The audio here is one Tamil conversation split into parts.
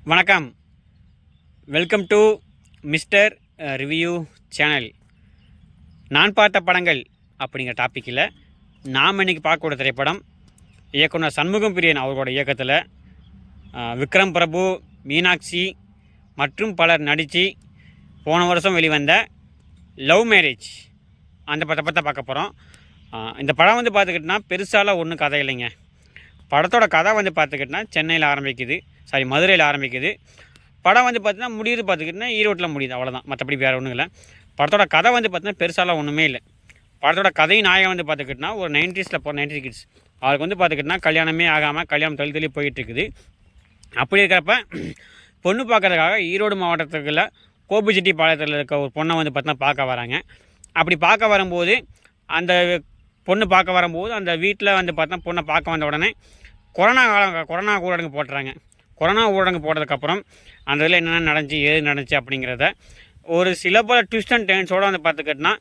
வணக்கம். Welcome to mister review channel. நான் பார்த்த படங்கள் அப்படிங்கிற டாப்பிக்கில் நாம் இன்றைக்கி பார்க்கக்கூடிய திரைப்படம் இயக்குனர் சண்முகம் பிரியன் அவர்களோட இயக்கத்தில் விக்ரம் பிரபு, மீனாட்சி மற்றும் பலர் நடித்து போன வருஷம் வெளிவந்த லவ் மேரேஜ் அந்த படத்தை பார்க்க போகிறோம். இந்த படம் பார்த்துக்கிட்டிங்கன்னா பெருசாலாம் ஒன்றும் கதை இல்லைங்க. படத்தோட கதை பார்த்துக்கிட்டிங்கன்னா சென்னையில் ஆரம்பிக்குது, மதுரையில் ஆரம்பிக்குது. படம் பார்த்தீங்கன்னா முடியுது பார்த்துக்கிட்டிங்கன்னா ஈரோட்டில் முடியுது, அவ்வளோதான். மற்றபடி வேறு ஒன்றும் இல்லை. படத்தோட கதை பார்த்தீங்கன்னா பெருசாலாம் ஒன்றுமே இல்லை. படத்தோட கதை நாயகம் பார்த்துக்கிட்டிங்கன்னா ஒரு 90s போகிற 90s கிட்ஸ். அவருக்கு பார்த்துக்கிட்டிங்கன்னா கல்யாணமே ஆகாமல் கல்யாணம் தள்ளி போயிட்டுருக்குது. அப்படி இருக்கிறப்ப பொண்ணு பார்க்கறதுக்காக ஈரோடு மாவட்டத்துக்குள்ள கோபிச்செட்டிப்பாளையத்தில் இருக்க ஒரு பொண்ணை பார்த்தீங்கன்னா பார்க்க வராங்க. அப்படி பார்க்க வரும்போது அந்த பொண்ணு பார்க்க வரும்போது அந்த வீட்டில் பார்த்தா பொண்ணை பார்க்க வந்த உடனே கொரோனா ஊரடங்கு போட்டுறாங்க. கொரோனா ஊரடங்கு போட்டதுக்கப்புறம் அந்த இதில் என்னென்ன நடந்துச்சு, ஏது நடந்துச்சு அப்படிங்கிறத ஒரு சில பல ட்விஸ்ட் அண்ட் டர்ன்ஸோடு பார்த்துக்கிட்டினா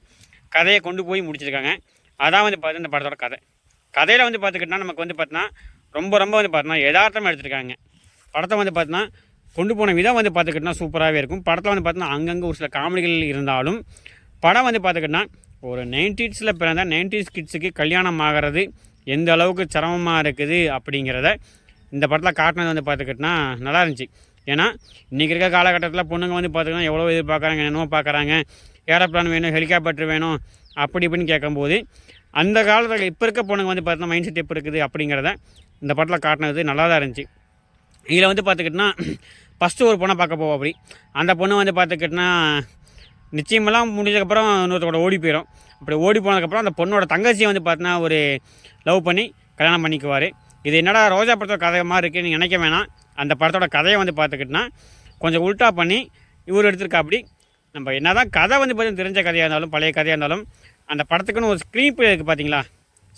கதையை கொண்டு போய் முடிச்சிருக்காங்க. அதான் பார்த்து இந்த படத்தோட கதையில் பார்த்துக்கிட்டினா நமக்கு பார்த்தீங்கன்னா ரொம்ப பார்த்தீங்கன்னா யதார்த்தமாக எடுத்துருக்காங்க. படத்தை பார்த்தீங்கன்னா கொண்டு போன விதம் பார்த்துக்கிட்டினா சூப்பராகவே இருக்கும். படத்தில் பார்த்தீங்கன்னா அங்கங்கே ஒரு சில காமெடிகள் இருந்தாலும் படம் பார்த்துக்கிட்டினா ஒரு 90s பிறந்த 90s கிட்ஸுக்கு கல்யாணம் ஆகிறது எந்த அளவுக்கு சிரமமாக இருக்குது அப்படிங்கிறத இந்த படத்தில் காட்டினது பார்த்துக்கிட்டினா நல்லா இருந்துச்சு. ஏன்னா இன்றைக்கி இருக்க காலகட்டத்தில் பொண்ணுங்க பார்த்துக்கிட்டா எவ்வளோ எதிர்பார்க்குறாங்க, என்னமோ பார்க்குறாங்க, ஏரோப்ளான் வேணும், ஹெலிகாப்டர் வேணும் அப்படி இப்படின்னு கேட்கும்போது அந்த காலத்தில் இப்போ இருக்க பொண்ணுங்க பார்த்தீங்கன்னா மைண்ட் செட் எப்போ இருக்குது அப்படிங்கிறத இந்த படத்தில் காட்டினது நல்லா தான் இருந்துச்சு. இதில் பார்த்துக்கிட்டினா ஃபஸ்ட்டு ஒரு பொண்ணை பார்க்க போவோம். அப்படி அந்த பொண்ணு பார்த்துக்கிட்டினா நிச்சயமெல்லாம் முடிஞ்சதுக்கப்புறம் இன்னொருத்தரோட ஓடி போயிடும். அப்படி ஓடி போனதுக்கப்புறம் அந்த பொண்ணோட தங்கச்சியை பார்த்தீங்கன்னா ஒரு லவ் பண்ணி கல்யாணம் பண்ணிக்குவார். இது என்னடா ரோஜா படத்தோட கதை மாதிரி இருக்குது நீங்கள் நினைக்க வேணாம். அந்த படத்தோட கதையை பார்த்துக்கிட்டினா கொஞ்சம் உல்ட்டா பண்ணி இவர் எடுத்திருக்கா. அப்படி நம்ம என்ன தான் கதை பார்த்தீங்கன்னா தெரிஞ்ச கதையாக இருந்தாலும் பழைய கதையாக இருந்தாலும் அந்த படத்துக்குன்னு ஒரு ஸ்க்ரீன் பிளே இருக்குது பார்த்தீங்களா.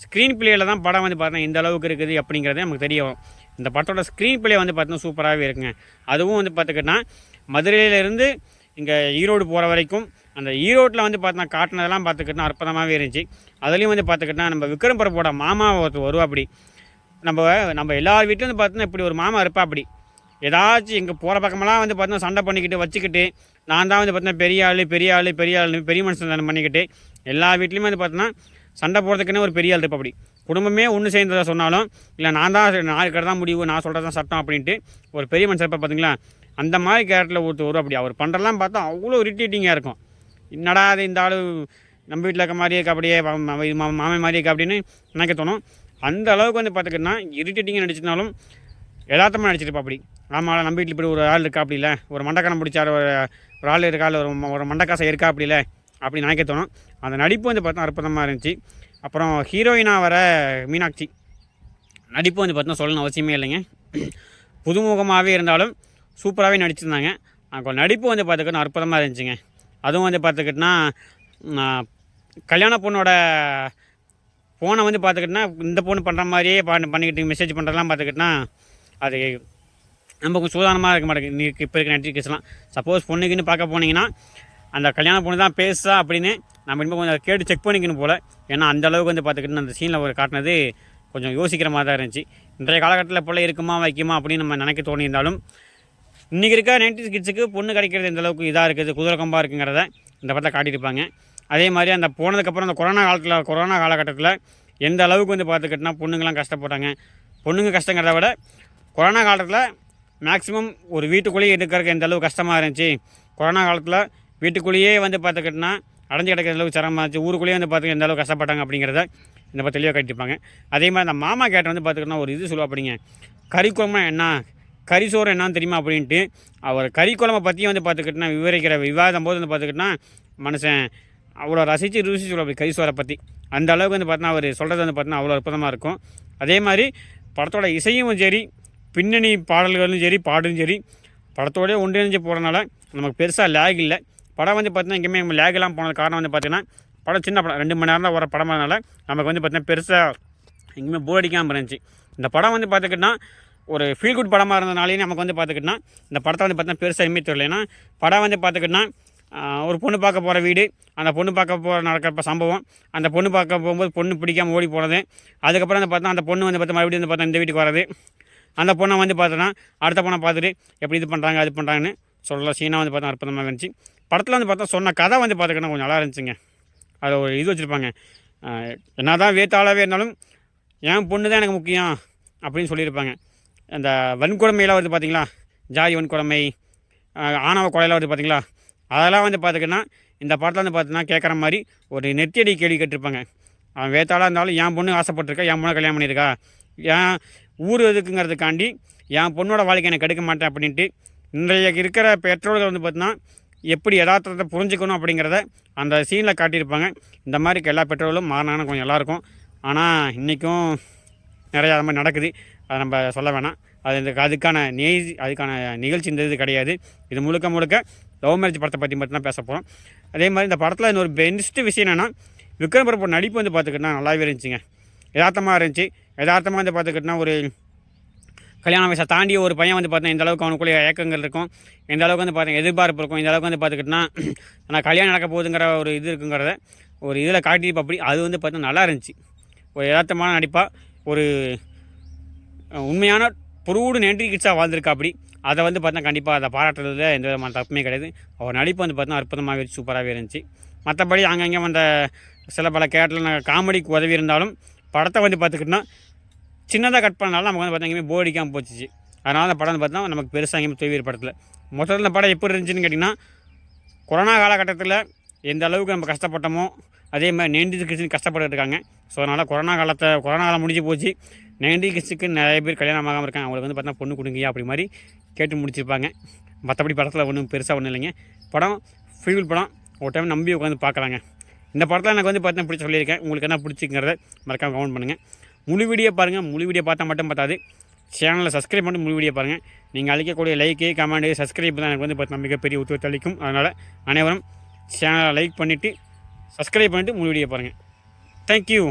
ஸ்க்ரீன் பிளேயில் தான் படம் பார்த்தீங்கன்னா இந்த அளவுக்கு இருக்குது அப்படிங்கிறதே நமக்கு தெரிய வரும். இந்த படத்தோட ஸ்க்ரீன் பிளே பார்த்தீங்கன்னா சூப்பராகவே இருக்குங்க. அதுவும் பார்த்துக்கிட்டினா மதுரையிலேருந்து இங்கே ஈரோடு போகிற வரைக்கும் அந்த ஈரோட்டில் பார்த்தீங்கன்னா காட்டினதெல்லாம் பார்த்துக்கிட்டா அற்புதமாகவே இருந்துச்சு. அதுலேயும் பார்த்துக்கிட்டா நம்ம விக்ரம் பிரபுவோட மாமா ஒருத்தர் வருவா. அப்படி நம்ம எல்லார் வீட்லேயும் பார்த்தீங்கன்னா இப்படி ஒரு மாமா இருப்பா. அப்படி ஏதாச்சும் எங்கள் போகிற பக்கமெல்லாம் பார்த்தீங்கன்னா சண்டை பண்ணிக்கிட்டு வச்சுக்கிட்டு நான் தான் பார்த்தீங்கன்னா பெரிய ஆள் பெரிய மனுஷன் பண்ணிக்கிட்டு எல்லா வீட்லேயுமே பார்த்தீங்கன்னா சண்டை போடுறதுக்குன்னே ஒரு பெரிய ஆள் இருப்பா. அப்படி குடும்பமே ஒன்று சேர்ந்ததாக சொன்னாலும் இல்லை நான் தான் முடிவு, நான் சொல்கிறது தான் சட்டம் அப்படின்ட்டு ஒரு பெரிய மனுஷன் இருப்பா பார்த்தீங்களா. அந்த மாதிரி கேரக்டரில் ஒருத்தர் வரும். அப்படி அவர் பண்ணுறலாம் பார்த்தா அவ்வளோ இரிட்டேட்டிங்காக இருக்கும். என்னடா அது இந்த ஆள் நம்ம வீட்டில் இருக்க மாதிரியே இருக்கா, அப்படியே மாமை மாதிரி இருக்கா அப்படின்னு நினைக்க தோணும். அந்த அளவுக்கு பார்த்துக்கிட்டா இரிட்டேட்டிங்காக நடிச்சிருந்தாலும் யதார்த்தமாக நடிச்சிருப்பா. அப்படி ஆமாம் நம்ம வீட்டில் இப்படி ஒரு ஆள் இருக்கா, அப்படி இல்லை ஒரு மண்டக்காரம் பிடிச்சார் ஒரு ஆள் இருக்கா, இல்லை ஒரு மண்டக்காசை இருக்கா, அப்படி இல்லை அப்படி நினைக்க தோணும். அந்த நடிப்பு பார்த்தா அற்புதமாக இருந்துச்சு. அப்புறம் ஹீரோயினாக வர மீனாட்சி நடிப்பு பார்த்தீங்கன்னா சொல்லணும் அவசியமே இல்லைங்க. புதுமுகமாகவே இருந்தாலும் சூப்பராகவே நடிச்சிருந்தாங்க. அவங்க நடிப்பு பார்த்துக்கிட்டா அற்புதமாக இருந்துச்சுங்க. அதுவும் பார்த்துக்கிட்டினா கல்யாண பொண்ணோட ஃபோனை பார்த்துக்கிட்டினா இந்த பொண்ணு பண்ணுற மாதிரியே பண்ணிக்கிட்டு மெசேஜ் பண்ணுறதெல்லாம் பார்த்துக்கிட்டினா அது நம்ம கொஞ்சம் சூதானமாக இருக்க மாட்டேங்குது. நீ இப்போ இருக்க நடிகர்ஸ்லாம் சப்போஸ் பொண்ணுக்குன்னு பார்க்க போனீங்கன்னா அந்த கல்யாண பொண்ணு தான் பேசுதா அப்படின்னு நம்ம இன்னும் கொஞ்சம் கேட்டு செக் பண்ணிக்கணும் போல். ஏன்னா அந்தளவுக்கு பார்த்துக்கிட்டு அந்த சீனில் ஒரு காட்டினது கொஞ்சம் யோசிக்கிற மாதிரி தான் இருந்துச்சு. இன்றைய காலகட்டத்தில் போல் இருக்குமா வைக்குமா அப்படின்னு நம்ம நினைக்க தோணியிருந்தாலும் இன்றைக்கி இருக்க 90s கிட்ஸுக்கு பொண்ணு கிடைக்கிறது எந்தளவுக்கு இதாக இருக்குது, குதிரை கம்பாக இருக்குங்கிறத இந்த படத்தில் காட்டியிருப்பாங்க. அதே மாதிரி அந்த போனதுக்கப்புறம் அந்த கொரோனா காலகட்டத்தில் எந்த அளவுக்கு பார்த்துக்கிட்டினா பொண்ணுங்களாம் கஷ்டப்பட்டாங்க. பொண்ணுங்க கஷ்டங்கிறத விட கொரோனா காலத்தில் மேக்ஸிமம் ஒரு வீட்டுக்குள்ளேயே இருக்கிறதுக்கு எந்த அளவுக்கு கஷ்டமாக இருந்துச்சு. கொரோனா காலத்தில் வீட்டுக்குள்ளேயே பார்த்துக்கிட்டினா அடைஞ்சு கிடக்கிற அளவுக்கு சிரமமாக இருந்துச்சு. ஊருக்குள்ளேயே பார்த்துக்க எந்த அளவுக்கு கஷ்டப்பட்டாங்க அப்படிங்கிறத இந்த பற்றி தெளிவாக காட்டியிருப்பாங்க. அதே மாதிரி அந்த மாமா கேட்ட பார்த்துக்கிட்டினா ஒரு இது சொல்லுவா. அப்படிங்க கறிக்குழம்பு என்ன, கறிசோறு என்னான்னு தெரியுமா அப்படின்ட்டு அவர் கறிக்குழம்பை பற்றியும் பார்த்துக்கிட்டினா விவரிக்கிற விவாதம் போது பார்த்துக்கிட்டினா மனுஷன் அவ்வளோ ரசித்து சொல்லுவோம் அப்படி கறிசோரை பற்றி. அந்த அளவுக்கு பார்த்தீங்கன்னா அவர் சொல்கிறது பார்த்தீங்கன்னா அவ்வளோ அற்புதமாக இருக்கும். அதே மாதிரி படத்தோட இசையும் சரி, பின்னணி பாடல்களும் சரி, பாடும் சரி, படத்தோடய ஒன்றிணைஞ்சு போகிறனால நமக்கு பெருசாக லேக் இல்லை. படம் பார்த்தீங்கன்னா எங்கேயுமே நம்ம லேகெல்லாம் போனது காரணம் பார்த்தீங்கன்னா படம் சின்ன படம் 2 மணி நேரம் தான் வர படமானால நமக்கு பார்த்தீங்கன்னா பெருசாக எங்கேயுமே போர் அடிக்காமல் இருந்துச்சு. இந்த படம் பார்த்துக்கிட்டினா ஒரு ஃபீல் குட் படமாக இருந்ததுனாலே நமக்கு பார்த்துக்கிட்டினா இந்த படத்தை பார்த்தீங்கன்னா பெருசாக எதுவுமே தெரியல. ஏன்னா படம் பார்த்துக்கிட்டினா ஒரு பொண்ணு பார்க்க போகிற வீடு, அந்த பொண்ணு பார்க்க போகிற நடக்கிறப்ப சம்பவம், அந்த பொண்ணு பார்க்க போகும்போது பொண்ணு பிடிக்காமல் ஓடி போனது, அதுக்கப்புறம் பார்த்தா அந்த பொண்ணு பார்த்தா மறுபடியும் பார்த்தா இந்த வீட்டுக்கு வர்றது, அந்த பொண்ணை வந்து பார்த்தோன்னா அடுத்த பொண்ணை பார்த்துட்டு எப்படி இது பண்ணுறாங்க அது பண்ணுறாங்கன்னு சொல்ல சீனாக வந்து பார்த்தா அற்புதமாக இருந்துச்சு. படத்தில் வந்து பார்த்தா சொன்ன கதை வந்து பார்த்துக்கிட்டா கொஞ்சம் நல்லா இருந்துச்சுங்க. அதை ஒரு இது வச்சுருப்பாங்க, என்ன தான் வேத்தாளாகவே இருந்தாலும் என் பொண்ணு தான் எனக்கு முக்கியம் அப்படின்னு சொல்லியிருப்பாங்க. அந்த வன்கொடுமையெல்லாம் வருது பார்த்தீங்களா, ஜாதி வன்கொடுமை, ஆணவ கொலையெல்லாம் வருது பார்த்தீங்களா, அதெல்லாம் வந்து பார்த்துக்கின்னா இந்த படத்தில் வந்து பார்த்தீங்கன்னா கேட்குற மாதிரி ஒரு நெத்தியடி கேள்வி கேட்டிருப்பாங்க. அவன் வேத்தாளாக இருந்தாலும் என் பொண்ணு ஆசைப்பட்டிருக்கா, என் பொண்ணை கல்யாணம் பண்ணியிருக்கா, என் ஊர் எதுக்குங்கிறதுக்காண்டி என் பொண்ணோட வாழ்க்கை எனக்கு கெடுக்க மாட்டேன் அப்படின்ட்டு இன்றைய இருக்கிற பெற்றோர்கள் வந்து பார்த்தீங்கன்னா எப்படி யதார்த்தத்தை புரிஞ்சுக்கணும் அப்படிங்கிறத அந்த சீனில் காட்டியிருப்பாங்க. இந்த மாதிரி எல்லா பெற்றோர்களும் மாறினாங்கன்னா கொஞ்சம் நல்லாயிருக்கும். ஆனால் இன்றைக்கும் நிறையா அது மாதிரி நடக்குது, அதை நம்ம சொல்ல வேணாம். அதுக்கான அதுக்கான நிகழ்ச்சி இந்த இது கிடையாது. இது முழுக்க முழுக்க லவ் மேரேஜ் படத்தை பற்றி மட்டும் தான் பேச போகிறோம். அதே மாதிரி இந்த படத்தில் இன்னொரு பெஸ்ட்டு விஷயம் என்னென்னா, விக்ரம் பிரபு நடிப்பு வந்து பார்த்துக்கிட்டா நல்லாவே இருந்துச்சுங்க. யதார்த்தமாக இருந்துச்சு. யதார்த்தமாக வந்து பார்த்துக்கிட்டா ஒரு கல்யாண வயசை தாண்டி ஒரு பையன் வந்து பார்த்தா இந்த அளவுக்கு அவனுக்குள்ளே ஏக்கங்கள் இருக்கும், எந்த அளவுக்கு வந்து பார்த்தா எதிர்பார்ப்பு இருக்கும், இந்த அளவுக்கு வந்து பார்த்துக்கிட்டா ஆனால் கல்யாணம் நடக்க போகுதுங்கிற ஒரு இது இருக்குங்கிறத ஒரு இதில் காட்டியிருப்பா. அப்படி அது வந்து பார்த்தா நல்லா இருந்துச்சு. ஒரு யதார்த்தமான நடிப்பாக ஒரு உண்மையான புரூடு நென்ட்ரி கிட்ஸாக வாழ்ந்திருக்கா. அப்படி அதை வந்து பார்த்தா கண்டிப்பாக அதை பாராட்டுறதுல எந்த விதமான தப்புமே கிடையாது. அவர் நடிப்பு வந்து பார்த்தா அற்புதமாகவே சூப்பராகவே இருந்துச்சு. மற்றபடி அங்கங்கே வந்த சில பல கேரட்டில் காமெடிக்கு உதவி இருந்தாலும் படத்தை வந்து பார்த்துக்கிட்டோன்னா சின்னதாக கட் பண்ணாலும் நமக்கு வந்து பார்த்தா எங்கேயுமே போர் அடிக்காமல் போச்சு. அதனால் அந்த படம் வந்து பார்த்தா நமக்கு பெருசாக எங்கேயுமே தொய்வீர் படத்தில் மொத்தத்தில் இந்த படம் எப்படி இருந்துச்சுன்னு கேட்டிங்கன்னா, கொரோனா காலகட்டத்தில் எந்த அளவுக்கு நம்ம கஷ்டப்பட்டோமோ அதே மாதிரி 90s கிட்ஸுக்கு கஷ்டப்பட்டு இருக்காங்க. ஸோ அதனால் கொரோனா காலம் முடிஞ்சு போச்சு. 90s கிட்ஸுக்கு நிறைய பேர் கல்யாணம் ஆகாமல் இருக்காங்க. அவங்களுக்கு வந்து பார்த்தா பொண்ணு கொடுங்க அப்படி மாதிரி கேட்டு முடிச்சிருப்பாங்க. மற்றபடி படத்தில் ஒன்றும் பெருசாக ஒன்றும் இல்லைங்க. படம் ஃபீல் படம் ஒரு டைம் நம்பி உட்காந்து பார்க்கலாங்க. இந்த படத்தில் எனக்கு வந்து பார்த்தா பிடிச்சி சொல்லியிருக்கேன். உங்களுக்கு என்ன பிடிச்சிங்கிறத மறக்காமல் கமெண்ட் பண்ணுங்கள். முழு வீடியோ பாருங்கள். முழு வீடியோ பார்த்தா மட்டும் பார்த்தாது, சேனலில் சப்ஸ்கிரைப் பண்ணி முழு வீடியோ பாருங்கள். நீங்கள் அளிக்கக்கூடிய லைக்கு கமெண்ட்டு சப்ஸ்கிரைப் தான் எனக்கு வந்து பார்த்தா மிகப்பெரிய உத்தரவு அளிக்கும். அதனால் அனைவரும் சேனலை லைக் பண்ணிவிட்டு சப்ஸ்கிரைப் பண்ணிவிட்டு முழு வீடியோ பாருங்கள். தேங்க்யூ.